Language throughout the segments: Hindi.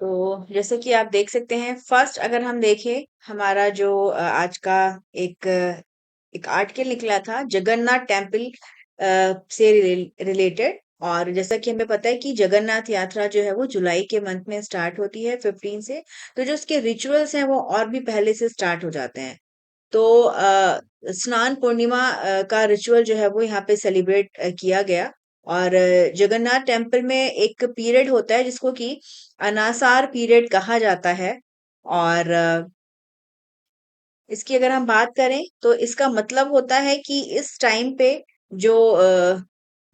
तो जैसे कि आप देख सकते हैं, फर्स्ट अगर हम देखें हमारा जो आज का एक एक आर्टिकल निकला था जगन्नाथ टेम्पल से रिलेटेड। और जैसा कि हमें पता है कि जगन्नाथ यात्रा जो है वो जुलाई के मंथ में स्टार्ट होती है 15 से। तो जो उसके रिचुअल्स हैं वो और भी पहले से स्टार्ट हो जाते हैं। तो स्नान पूर्णिमा का रिचुअल जो है वो यहाँ पे सेलिब्रेट किया गया। और जगन्नाथ टेम्पल में एक पीरियड होता है जिसको कि अनासार पीरियड कहा जाता है। और इसकी अगर हम बात करें तो इसका मतलब होता है कि इस टाइम पे जो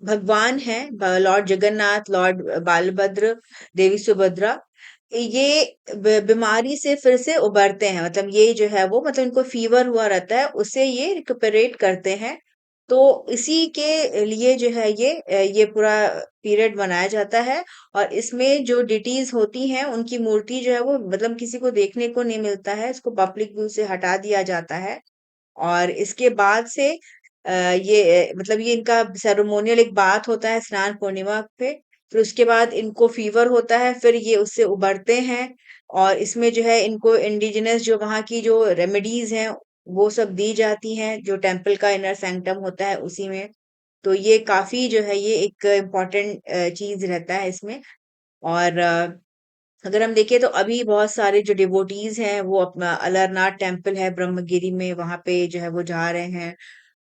भगवान है लॉर्ड जगन्नाथ, लॉर्ड बालभद्र, देवी सुभद्रा, ये बीमारी से फिर से उबरते हैं। मतलब ये जो है वो मतलब इनको फीवर हुआ रहता है, उससे ये रिकपरेट करते हैं। तो इसी के लिए जो है ये पूरा पीरियड मनाया जाता है। और इसमें जो डिटीज होती हैं उनकी मूर्ति जो है वो मतलब किसी को देखने को नहीं मिलता है, इसको पब्लिक व्यू से हटा दिया जाता है। और इसके बाद से मतलब ये इनका सेरेमोनियल एक बात होता है स्नान पूर्णिमा पे। फिर उसके बाद इनको फीवर होता है, फिर ये उससे उबरते हैं। और इसमें जो है इनको इंडिजिनस जो वहाँ की जो रेमेडीज हैं वो सब दी जाती हैं, जो टेम्पल का इनर सैंक्टम होता है उसी में। तो ये काफी जो है ये एक इम्पोर्टेंट चीज रहता है इसमें। और अगर हम देखें तो अभी बहुत सारे जो डिवोटीज हैं वो अपना अलरनाथ टेम्पल है ब्रह्मगिरी में, वहां पे जो है वो जा रहे हैं।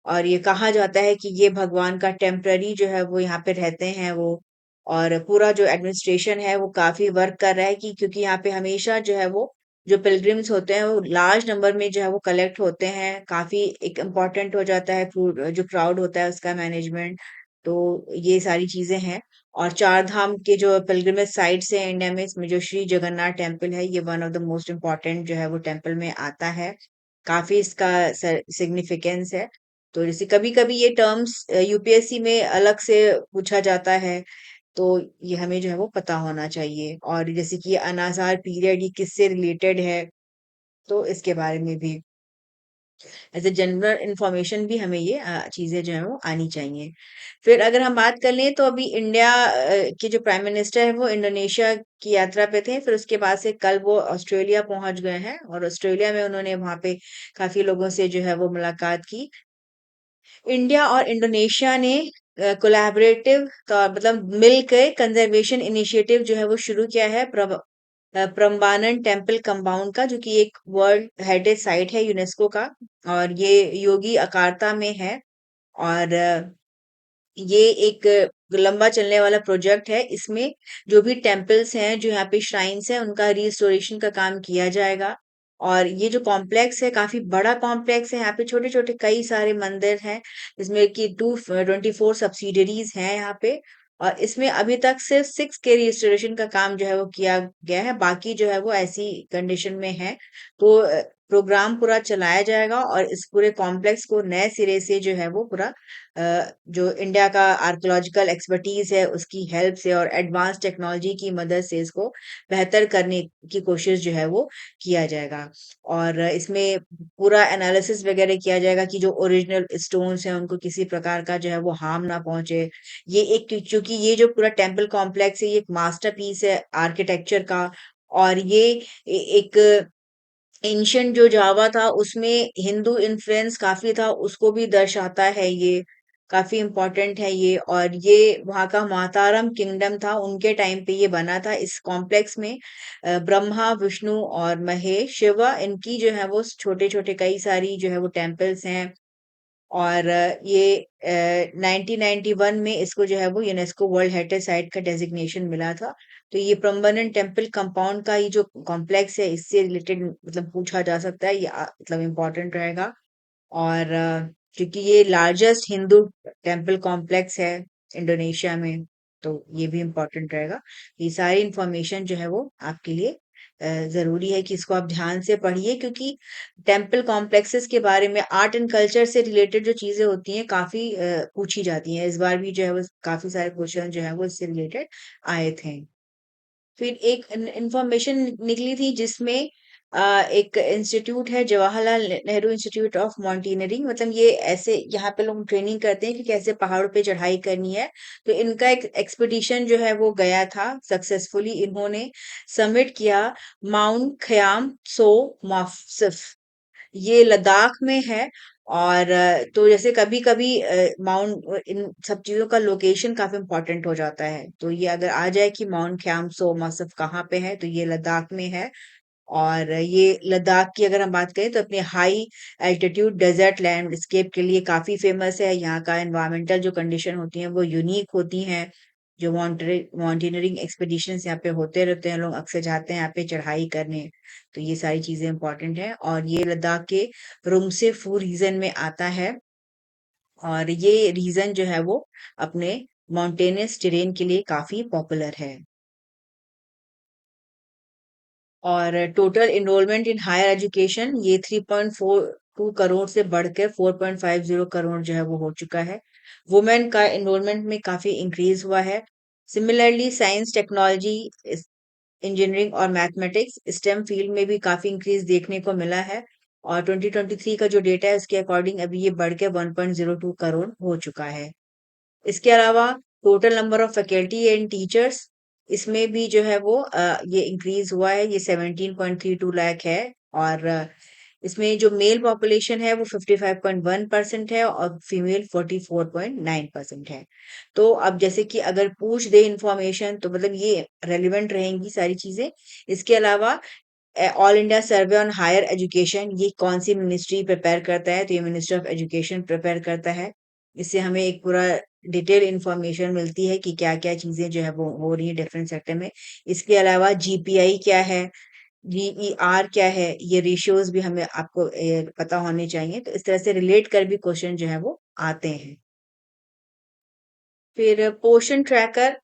और ये कहा जाता है कि ये भगवान का टेम्पररी जो है वो यहाँ पे रहते हैं वो। और पूरा जो एडमिनिस्ट्रेशन है वो काफी वर्क कर रहा है कि क्योंकि यहाँ पे हमेशा जो है वो जो पिलग्रिम्स होते हैं वो लार्ज नंबर में जो है वो कलेक्ट होते हैं। काफी एक इम्पोर्टेंट हो जाता है जो क्राउड होता है उसका मैनेजमेंट। तो ये सारी चीजें हैं। और चार धाम के जो पिलग्रिमेज साइट्स हैं इंडिया में, इसमें जो श्री जगन्नाथ टेम्पल है ये one of the most important जो है वो टेम्पल में आता है। काफी इसका सिग्निफिकेंस है। तो जैसे कभी कभी ये टर्म्स यूपीएससी में अलग से पूछा जाता है, तो ये हमें जो है वो पता होना चाहिए। और जैसे कि ये अनासार पीरियड ये किससे रिलेटेड है, तो इसके बारे में भी एज ए जनरल इंफॉर्मेशन भी हमें ये चीजें जो है वो आनी चाहिए। फिर अगर हम बात कर लें तो अभी इंडिया के जो प्राइम मिनिस्टर है वो इंडोनेशिया की यात्रा पे थे। फिर उसके बाद से कल वो ऑस्ट्रेलिया पहुंच गए हैं और ऑस्ट्रेलिया में उन्होंने वहां पे काफी लोगों से जो है वो मुलाकात की। इंडिया और इंडोनेशिया ने कोलैबोरेटिव का मतलब मिलकर कंजर्वेशन इनिशिएटिव जो है वो शुरू किया है प्रम्बानन टेम्पल कंपाउंड का, जो कि एक वर्ल्ड हेरिटेज साइट है यूनेस्को का। और ये योगी अकार्ता में है। और ये एक लंबा चलने वाला प्रोजेक्ट है। इसमें जो भी टेम्पल्स हैं, जो यहाँ पे श्राइन्स हैं, उनका रिस्टोरेशन का काम किया जाएगा। और ये जो कॉम्प्लेक्स है काफी बड़ा कॉम्प्लेक्स है, यहाँ पे छोटे छोटे कई सारे मंदिर हैं जिसमें कि 224 सब्सिडरीज हैं यहाँ पे। और इसमें अभी तक सिर्फ 6 के रिस्टोरेशन का काम जो है वो किया गया है, बाकी जो है वो ऐसी कंडीशन में है। तो प्रोग्राम पूरा चलाया जाएगा और इस पूरे कॉम्प्लेक्स को नए सिरे से जो है वो पूरा जो इंडिया का आर्कियोलॉजिकल एक्सपर्टीज है उसकी हेल्प से और एडवांस टेक्नोलॉजी की मदद से इसको बेहतर करने की कोशिश जो है वो किया जाएगा। और इसमें पूरा एनालिसिस वगैरह किया जाएगा कि जो ओरिजिनल स्टोन्स हैं उनको किसी प्रकार का जो है वो हार्म ना पहुंचे। ये एक क्योंकि ये जो पूरा टेम्पल कॉम्प्लेक्स है ये एक मास्टरपीस है आर्किटेक्चर का। और ये एक एंशियंट जो जावा था उसमें हिंदू इन्फ्लुएंस काफी था, उसको भी दर्शाता है ये। काफी इम्पोर्टेंट है ये। और ये वहाँ का मातारम किंगडम था, उनके टाइम पे ये बना था। इस कॉम्प्लेक्स में ब्रह्मा, विष्णु और महेश, शिवा, इनकी जो है वो छोटे छोटे कई सारी जो है वो टेम्पल्स हैं। और ये 1991 में इसको जो है वो यूनेस्को वर्ल्ड हेरिटेज साइट का डेजिग्नेशन मिला था। तो ये प्रम्बनन टेम्पल कंपाउंड का ये जो कॉम्प्लेक्स है इससे रिलेटेड मतलब पूछा जा सकता है, ये मतलब इम्पोर्टेंट रहेगा। और क्योंकि ये लार्जेस्ट हिंदू टेम्पल कॉम्प्लेक्स है इंडोनेशिया में, तो ये भी इम्पोर्टेंट रहेगा। ये सारी इंफॉर्मेशन जो है वो आपके लिए जरूरी है कि इसको आप ध्यान से पढ़िए, क्योंकि टेम्पल कॉम्प्लेक्सेस के बारे में आर्ट एंड कल्चर से रिलेटेड जो चीजें होती हैं काफी पूछी जाती हैं। इस बार भी जो है वो काफी सारे क्वेश्चन जो है वो इससे रिलेटेड आए थे। फिर एक इंफॉर्मेशन निकली थी जिसमें एक इंस्टीट्यूट है Jawaharlal Nehru institute of mountaineering, मतलब ये ऐसे यहाँ पे लोग ट्रेनिंग करते हैं कि कैसे पहाड़ों पे चढ़ाई करनी है। तो इनका एक एक्सपीडिशन जो है वो गया था सक्सेसफुली, इन्होंने सबमिट किया माउंट ख्याम सो माफसिफ, ये लद्दाख में है। और तो जैसे कभी-कभी माउंट इन सब चीज़ों का लोकेशन काफ़ी इम्पोर्टेंट हो जाता है। तो ये अगर आ जाए कि माउंट ख्याम-सो मसफ कहाँ पे है, तो ये लद्दाख में है। और ये लद्दाख की अगर हम बात करें तो अपने हाई एल्टीट्यूड डेजर्ट लैंडस्केप के लिए काफ़ी फेमस है। यहाँ का एनवायरमेंटल जो कंडीशन होती हैं वो यूनिक होती हैं। जो माउंटेनियरिंग एक्सपीडिशंस यहाँ पे होते रहते हैं, लोग अक्सर जाते हैं यहाँ पे चढ़ाई करने। तो ये सारी चीज़ें इम्पोर्टेंट हैं, और ये लद्दाख के रुमसे फू रीजन में आता है। और ये रीजन जो है वो अपने माउंटेनियस टेरेन के लिए काफ़ी पॉपुलर है। और total enrolment in higher education ये 3.42 करोड़ से बढ़कर 4.50 करोड़ जो है वो हो चुका है। वुमेन का एनरोलमेंट में काफी इंक्रीज हुआ है। सिमिलरली साइंस, टेक्नोलॉजी, इंजीनियरिंग और मैथमेटिक्स, स्टेम फील्ड में भी काफी इंक्रीज देखने को मिला है। और 2023 का जो डेटा है उसके अकॉर्डिंग अभी ये बढ़ के 1.02 करोड़ हो चुका है। इसके अलावा total number of faculty and teachers, इसमें भी जो है वो ये इंक्रीज हुआ है, ये 17.32 लाख है। और इसमें जो मेल पॉपुलेशन है वो 55.1% है और फीमेल 44.9% है। तो अब जैसे कि अगर पूछ दे इंफॉर्मेशन तो मतलब ये रेलिवेंट रहेंगी सारी चीजें। इसके अलावा all India survey on higher education ये कौन सी मिनिस्ट्री प्रिपेयर करता है, तो ये मिनिस्ट्री ऑफ एजुकेशन प्रिपेयर करता है। इससे हमें एक पूरा डिटेल इंफॉर्मेशन मिलती है कि क्या क्या चीजें जो है वो हो रही है डिफरेंट सेक्टर में। इसके अलावा जीपीआई क्या है, जीईआर क्या है, ये रेशियोज भी हमें आपको पता होने चाहिए। तो इस तरह से रिलेट कर भी क्वेश्चन जो है वो आते हैं। फिर पोषण ट्रैकर,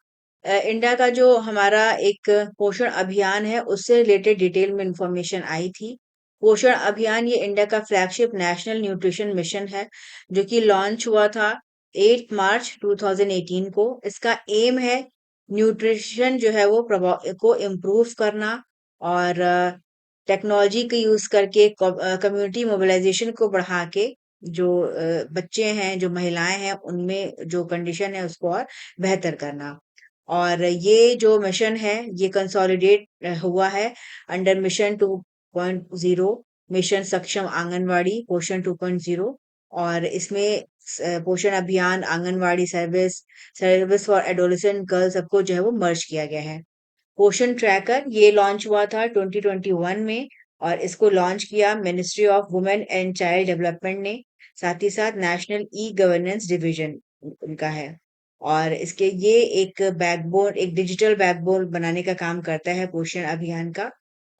इंडिया का जो हमारा एक पोषण अभियान है उससे रिलेटेड डिटेल में इंफॉर्मेशन आई थी। पोषण अभियान ये इंडिया का फ्लैगशिप नेशनल न्यूट्रिशन मिशन है, जो कि लॉन्च हुआ था 8 मार्च 2018 को। इसका एम है न्यूट्रिशन जो है वो प्रभाव को इम्प्रूव करना, और टेक्नोलॉजी का यूज करके कम्युनिटी मोबिलाइजेशन को बढ़ा के जो बच्चे हैं, जो महिलाएं हैं, उनमें जो कंडीशन है उसको और बेहतर करना। और ये जो मिशन है ये कंसोलिडेट हुआ है अंडर मिशन 2.0, मिशन सक्षम आंगनवाड़ी पोषण 2.0। और इसमें पोषण अभियान, anganwadi service, service for adolescent girls सबको जो है वो मर्ज किया गया है। पोषण ट्रैकर ये लॉन्च हुआ था 2021 में, और इसको लॉन्च किया ministry of women and child development ने। साथ ही साथ नेशनल ई गवर्नेंस डिवीजन उनका है। और इसके ये एक बैकबोन, एक डिजिटल बैकबोन बनाने का काम करता है पोषण अभियान का।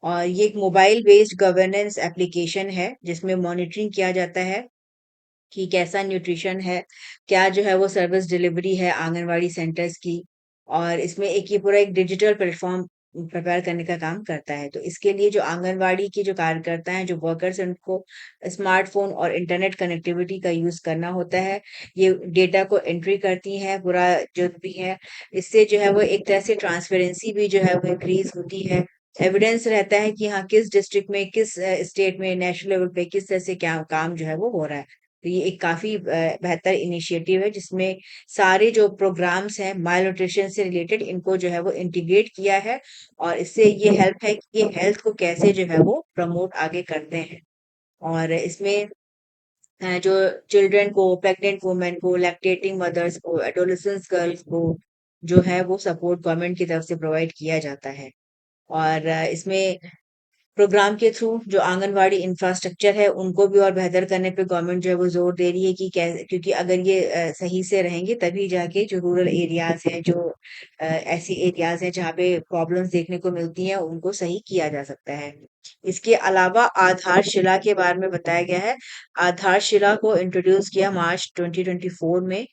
और ये एक मोबाइल बेस्ड गवर्नेंस एप्लीकेशन है जिसमें मॉनिटरिंग किया जाता है कि कैसा न्यूट्रिशन है, क्या जो है वो सर्विस डिलीवरी है आंगनवाड़ी सेंटर्स की। और इसमें एक ये पूरा एक डिजिटल प्लेटफॉर्म प्रिपेयर करने का काम करता है। तो इसके लिए जो आंगनवाड़ी के जो कार्यकर्ता हैं, जो वर्कर्स हैं, उनको स्मार्टफोन और इंटरनेट कनेक्टिविटी का यूज करना होता है। ये डेटा को एंट्री करती हैं पूरा जो भी है। इससे जो है वो एक तरह से ट्रांसपेरेंसी भी जो है वो इंक्रीज होती है। एविडेंस रहता है कि हाँ किस डिस्ट्रिक्ट में, किस स्टेट में, नेशनल लेवल पे किस तरह से क्या काम जो है वो हो रहा है। तो ये एक काफी बेहतर इनिशिएटिव है जिसमें सारे जो प्रोग्राम्स हैं माइल न्यूट्रिशन से रिलेटेड इनको जो है वो इंटीग्रेट किया है। और इससे ये हेल्प है कि ये हेल्थ को कैसे जो है वो प्रमोट आगे करते हैं। और इसमें जो चिल्ड्रन को, प्रेग्नेंट वुमेन को, लैक्टेटिंग मदर्स को, एडोलेसेंस गर्ल्स को जो है वो सपोर्ट गवर्नमेंट की तरफ से प्रोवाइड किया जाता है। और इसमें प्रोग्राम के थ्रू जो आंगनवाड़ी इंफ्रास्ट्रक्चर है उनको भी और बेहतर करने पे गवर्नमेंट जो है वो जोर दे रही है कि कैसे, क्योंकि अगर ये सही से रहेंगे तभी जाके जो रूरल एरियाज हैं, जो ऐसी एरियाज हैं जहाँ पे प्रॉब्लम्स देखने को मिलती हैं, उनको सही किया जा सकता है। इसके अलावा आधारशिला के बारे में बताया गया है। आधारशिला को इंट्रोड्यूस किया मार्च 2024 में।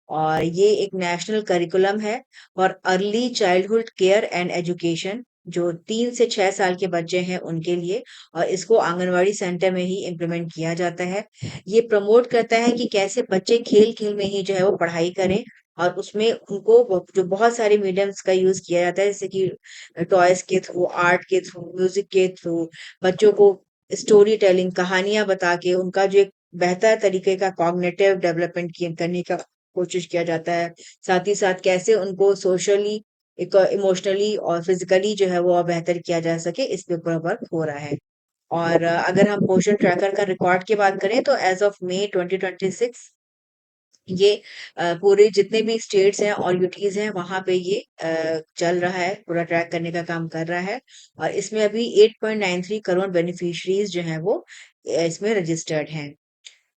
और ये एक नेशनल करिकुलम है और early childhood care and education, जो 3 से 6 साल के बच्चे हैं उनके लिए। और इसको आंगनवाड़ी सेंटर में ही इम्प्लीमेंट किया जाता है। ये प्रमोट करता है कि कैसे बच्चे खेल खेल में ही जो है वो पढ़ाई करें, और उसमें उनको जो बहुत सारे मीडियम्स का यूज किया जाता है, जैसे कि टॉयज के थ्रू, आर्ट के थ्रू, म्यूजिक के थ्रू, बच्चों को स्टोरी टेलिंग, कहानियां बता के उनका जो एक बेहतर तरीके का कॉग्निटिव डेवलपमेंट करने का कोशिश किया जाता है। साथ ही साथ कैसे उनको सोशली, इमोशनली और फिजिकली जो है वो और बेहतर किया जा सके, इस पे पूरा वर्क हो रहा है। और अगर हम पोषण ट्रैकर का रिकॉर्ड की बात करें तो एज ऑफ मई 2026 ये पूरे जितने भी स्टेट्स हैं और यूटीज हैं वहां पे ये चल रहा है, पूरा ट्रैक करने का काम कर रहा है। और इसमें अभी 8.93 करोड़ बेनिफिशरीज जो हैं वो इसमें रजिस्टर्ड हैं।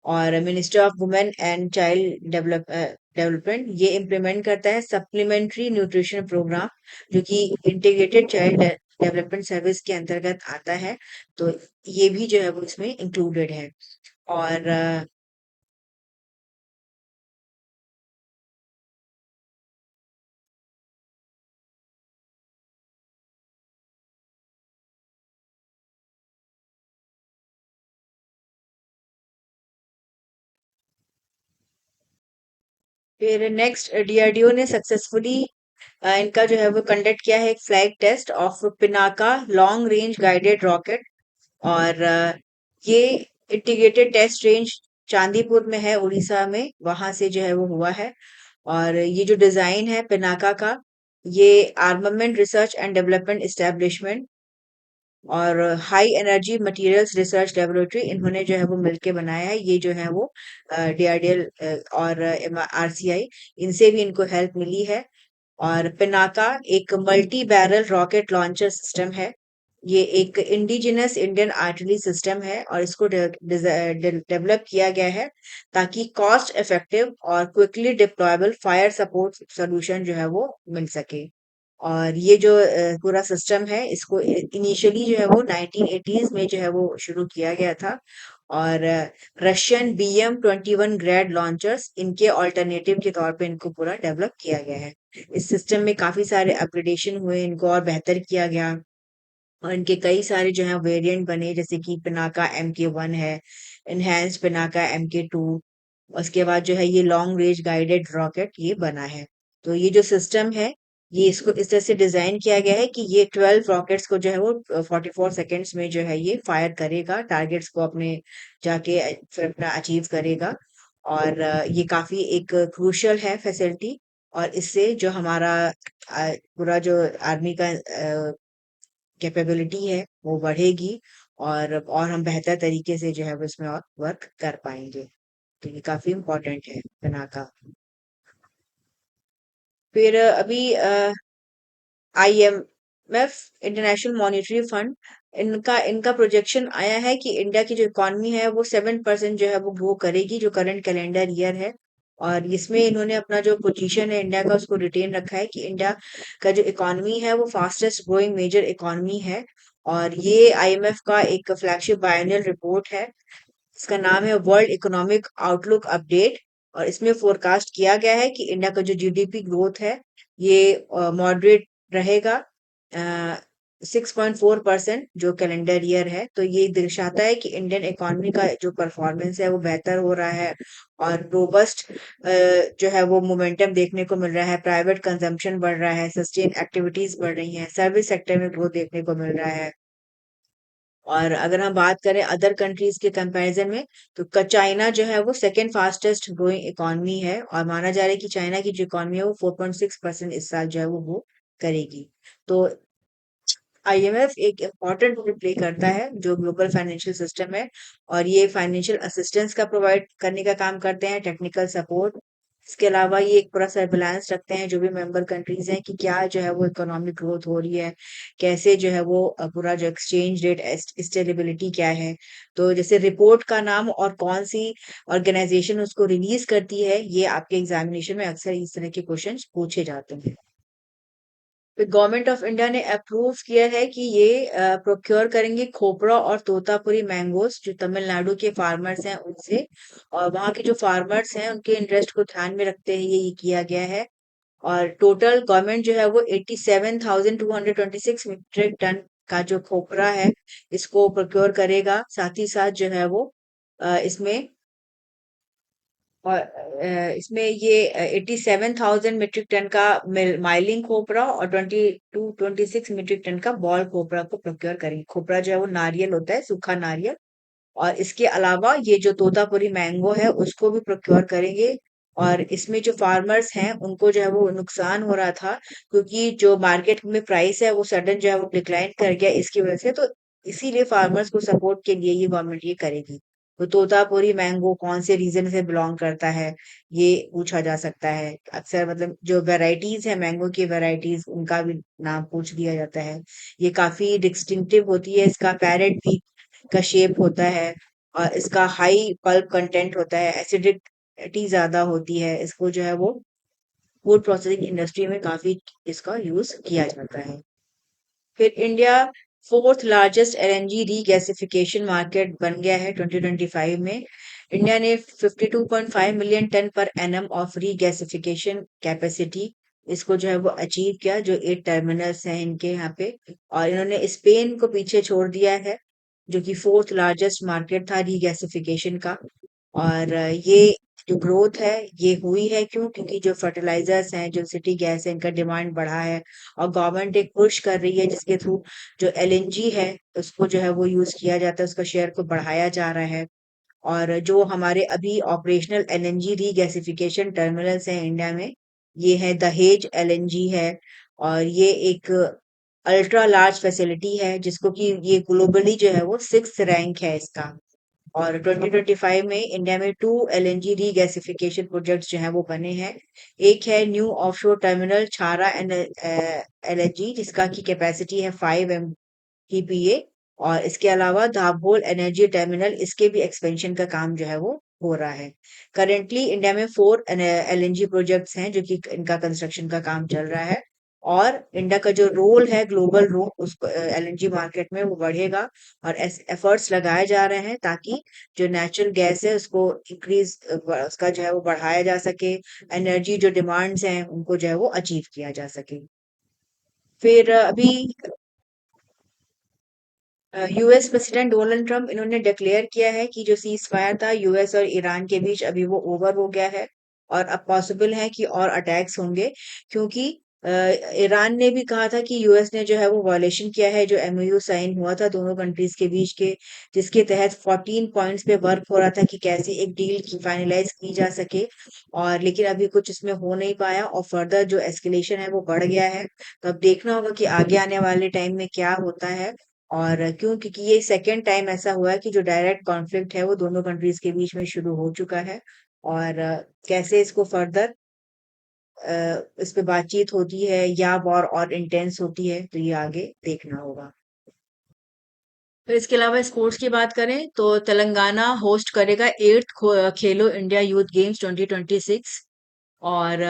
और minister of women and child development ये इम्प्लीमेंट करता है सप्लीमेंट्री न्यूट्रिशन प्रोग्राम, जो कि इंटीग्रेटेड चाइल्ड डेवलपमेंट सर्विस के अंतर्गत आता है। तो ये भी जो है वो इसमें इंक्लूडेड है। और फिर नेक्स्ट डीआरडीओ ने सक्सेसफुली इनका जो है वो कंडक्ट किया है एक flag test of Pinaka long range guided rocket. और ये इंटीग्रेटेड टेस्ट रेंज चांदीपुर में है, उड़ीसा में, वहां से जो है वो हुआ है। और ये जो डिजाइन है पिनाका का, ये armament research and development establishment और high energy materials research laboratory, इन्होंने जो है वो मिलके बनाया है। ये जो है वो डीआरडीएल और आरसीआई, इनसे भी इनको हेल्प मिली है। और पिनाका एक multi barrel rocket launcher system है। ये एक इंडिजिनस इंडियन आर्टिलरी सिस्टम है और इसको डेवलप किया गया है ताकि कॉस्ट इफेक्टिव और quickly deployable fire support solution जो है वो मिल सके। और ये जो पूरा सिस्टम है, इसको इनिशियली जो है वो 1980s में जो है वो शुरू किया गया था। और रशियन BM-21 ग्रैड लॉन्चर्स इनके ऑल्टरनेटिव के तौर पे इनको पूरा डेवलप किया गया है। इस सिस्टम में काफी सारे अपग्रेडेशन हुए, इनको और बेहतर किया गया। और इनके कई सारे जो है वेरिएंट बने, जैसे कि पिनाका MK1 है, इनहेंस पिनाका MK2। उसके बाद जो है ये लॉन्ग रेंज गाइडेड रॉकेट ये बना है। तो ये जो सिस्टम है, ये इसको इस तरह से डिजाइन किया गया है कि ये 12 रॉकेट्स को जो है वो 44 सेकेंड्स में जो है ये फायर करेगा, टारगेट्स को अपने जाके फिर अपना अचीव करेगा। और ये काफी एक क्रूशियल है फैसिलिटी। और इससे जो हमारा पूरा जो आर्मी का कैपेबिलिटी है वो बढ़ेगी। और हम बेहतर तरीके से जो है वो इसमें और वर्क कर पाएंगे। तो ये काफी इम्पोर्टेंट है बना का। फिर अभी IMF, इंटरनेशनल मॉनेटरी फंड, इनका इनका प्रोजेक्शन आया है कि इंडिया की जो इकोनॉमी है वो 7% जो है वो ग्रो करेगी, जो करंट कैलेंडर ईयर है। और इसमें इन्होंने अपना जो पोजीशन है इंडिया का उसको रिटेन रखा है कि इंडिया का जो इकोनॉमी है वो फास्टेस्ट ग्रोइंग मेजर इकोनॉमी है। और ये IMF का एक फ्लैगशिप बायनल रिपोर्ट है। इसका नाम है वर्ल्ड इकोनॉमिक आउटलुक अपडेट। और इसमें फोरकास्ट किया गया है कि इंडिया का जो जीडीपी ग्रोथ है ये मॉडरेट रहेगा, 6.4% जो कैलेंडर ईयर है। तो ये दर्शाता है कि इंडियन इकोनॉमी का जो परफॉर्मेंस है वो बेहतर हो रहा है। और रोबस्ट जो है वो मोमेंटम देखने को मिल रहा है, प्राइवेट कंजम्पशन बढ़ रहा है, सस्टेन एक्टिविटीज बढ़ रही हैं, सर्विस सेक्टर में ग्रोथ देखने को मिल रहा है। और अगर हम बात करें अदर कंट्रीज के कंपैरिजन में, तो चाइना जो है वो सेकेंड फास्टेस्ट ग्रोइंग इकोनॉमी है। और माना जा रहा है कि चाइना की जो इकोनॉमी है वो 4.6% इस साल जो है वो ग्रो करेगी। तो IMF एक इम्पॉर्टेंट रोल प्ले करता है जो ग्लोबल फाइनेंशियल सिस्टम है। और ये फाइनेंशियल असिस्टेंस का प्रोवाइड करने का काम करते हैं, टेक्निकल सपोर्ट। इसके अलावा ये एक पूरा सर्विलांस रखते हैं जो भी मेंबर कंट्रीज हैं कि क्या जो है वो इकोनॉमिक ग्रोथ हो रही है, कैसे जो है वो पूरा जो एक्सचेंज रेट स्टेबिलिटी क्या है। तो जैसे रिपोर्ट का नाम और कौन सी ऑर्गेनाइजेशन उसको रिलीज करती है, ये आपके एग्जामिनेशन में अक्सर इस तरह के क्वेश्चंस पूछे जाते हैं। गवर्नमेंट ऑफ इंडिया ने अप्रूव किया है कि ये प्रोक्योर करेंगे खोपड़ा और तोतापुरी मैंगोस जो तमिलनाडु के फार्मर्स हैं उनसे। और वहाँ के जो फार्मर्स हैं उनके इंटरेस्ट को ध्यान में रखते हुए ये किया गया है। और टोटल गवर्नमेंट जो है वो 87,226 मीट्रिक टन का जो खोपरा है इसको प्रोक्योर करेगा। साथ ही साथ जो है वो इसमें और इसमें ये 87,000 मीट्रिक टन का माइलिंग खोपरा और 26 मीट्रिक टन का बॉल खोपरा को प्रोक्योर करेंगे। खोपरा जो है वो नारियल होता है, सूखा नारियल। और इसके अलावा ये जो तोतापुरी मैंगो है उसको भी प्रोक्योर करेंगे। और इसमें जो फार्मर्स हैं उनको जो है वो नुकसान हो रहा था, क्योंकि जो मार्केट में प्राइस है वो सडन जो है वो डिक्लाइन कर गया इसकी वजह से। तो इसीलिए फार्मर्स को सपोर्ट के लिए ये गवर्नमेंट ये करेगी। तो तोतापुरी मैंगो कौन से रीजन से बिलोंग करता है, ये पूछा जा सकता है अक्सर। मतलब जो वैरायटीज है मैंगो की वैरायटीज, उनका भी नाम पूछ लिया जाता है। ये काफी डिस्टिंक्टिव होती है, इसका पैरेट भी का शेप होता है। और इसका हाई पल्प कंटेंट होता है, एसिडिटी ज्यादा होती है। इसको जो है वो फूड प्रोसेसिंग इंडस्ट्री में काफी इसका यूज किया जाता है। फिर India fourth largest LNG regasification market बन गया है 2025 में। इंडिया ने 52.5 million ton per annum of regasification capacity, इसको जो है वो अचीव किया, जो 8 टर्मिनल्स हैं इनके यहाँ पे। और इन्होंने स्पेन को पीछे छोड़ दिया है, जो कि फोर्थ लार्जेस्ट मार्केट था रीगैसिफिकेशन का। और ये जो ग्रोथ है ये हुई है क्यों? क्योंकि जो फर्टिलाइजर्स हैं, जो सिटी गैस है, इनका डिमांड बढ़ा है। और गवर्नमेंट एक पुश कर रही है जिसके थ्रू जो एलएनजी है उसको जो है वो यूज किया जाता है, उसका शेयर को बढ़ाया जा रहा है। और जो हमारे अभी ऑपरेशनल एलएनजी रीगैसिफिकेशन टर्मिनल्स हैं इंडिया में, ये है दहेज एलएनजी है। और ये एक अल्ट्रा लार्ज फैसिलिटी है, जिसको कि ये ग्लोबली जो है वो 6th रैंक है इसका। और 2025 में इंडिया में 2 एलएनजी रीगैसिफिकेशन प्रोजेक्ट्स जो हैं वो बने हैं। एक है न्यू ऑफशोर टर्मिनल छारा एलएनजी, जिसका की कैपेसिटी है 5 टीपीए। और इसके अलावा दाभोल एनर्जी टर्मिनल, इसके भी एक्सपेंशन का काम जो है वो हो रहा है। करेंटली इंडिया में 4 एलएनजी प्रोजेक्ट्स हैं जो कि इनका कंस्ट्रक्शन का काम चल रहा है। और इंडिया का जो रोल है, ग्लोबल रोल, उसको एलएनजी मार्केट में वो बढ़ेगा। और एफर्ट्स लगाए जा रहे हैं ताकि जो नेचुरल गैस है उसको इंक्रीज, उसका जो है वो बढ़ाया जा सके। एनर्जी जो डिमांड्स हैं उनको जो है वो अचीव किया जा सके। फिर अभी यूएस प्रेसिडेंट डोनाल्ड ट्रम्प, इन्होंने डिक्लेयर किया है कि जो सीज फायर था यूएस और ईरान के बीच, अभी वो ओवर हो गया है। और अब पॉसिबल है कि और अटैक्स होंगे, क्योंकि अ, ईरान ने भी कहा था कि यूएस ने जो है वो वायलेशन किया है जो एमओयू साइन हुआ था दोनों कंट्रीज के बीच के, जिसके तहत 14 पॉइंट्स पे वर्क हो रहा था कि कैसे एक डील की फाइनलाइज की जा सके। और लेकिन अभी कुछ इसमें हो नहीं पाया और फर्दर जो एस्केलेशन है वो बढ़ गया है। तो अब देखना होगा कि आगे आने वाले टाइम में क्या होता है। और क्यों? क्योंकि ये सेकेंड टाइम ऐसा हुआ है कि जो डायरेक्ट कॉन्फ्लिक्ट है वो दोनों कंट्रीज के बीच में शुरू हो चुका है। और कैसे इसको फर्दर इस पे बातचीत होती है या वॉर और इंटेंस होती है, तो ये आगे देखना होगा। फिर इसके अलावा स्पोर्ट्स की बात करें तो तेलंगाना होस्ट करेगा 8th खेलो इंडिया यूथ गेम्स 2026। और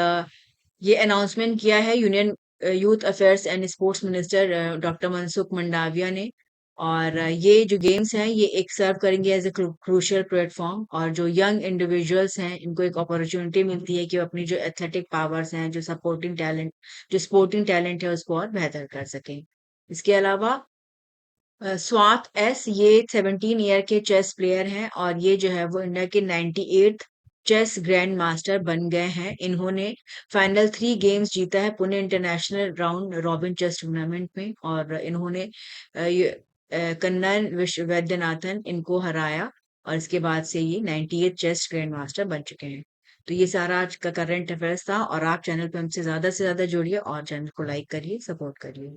ये अनाउंसमेंट किया है union youth affairs and sports minister doctor Mansukh Mandaviya ने। और ये जो गेम्स हैं ये एक सर्व करेंगे एज ए क्रूशियल प्लेटफॉर्म, और जो यंग इंडिविजुअल्स हैं इनको एक अपॉर्चुनिटी मिलती है कि वो अपनी जो एथलेटिक पावर्स हैं, जो सपोर्टिंग टैलेंट, जो स्पोर्टिंग टैलेंट है उसको और बेहतर कर सकें। इसके अलावा स्वात एस, ये 17 ईयर के चेस प्लेयर हैं और ये जो है वो इंडिया के 98th चेस ग्रैंड मास्टर बन गए हैं। इन्होंने फाइनल 3 गेम्स जीता है Pune international round robin chess tournament में। और इन्होंने कन्नन विश्व वैद्यनाथन इनको हराया। और इसके बाद से ये 98th चेस ग्रैंड मास्टर बन चुके हैं। तो ये सारा आज का करंट अफेयर्स था। और आप चैनल पे हमसे ज्यादा से ज्यादा जुड़िए और चैनल को लाइक करिए, सपोर्ट करिए।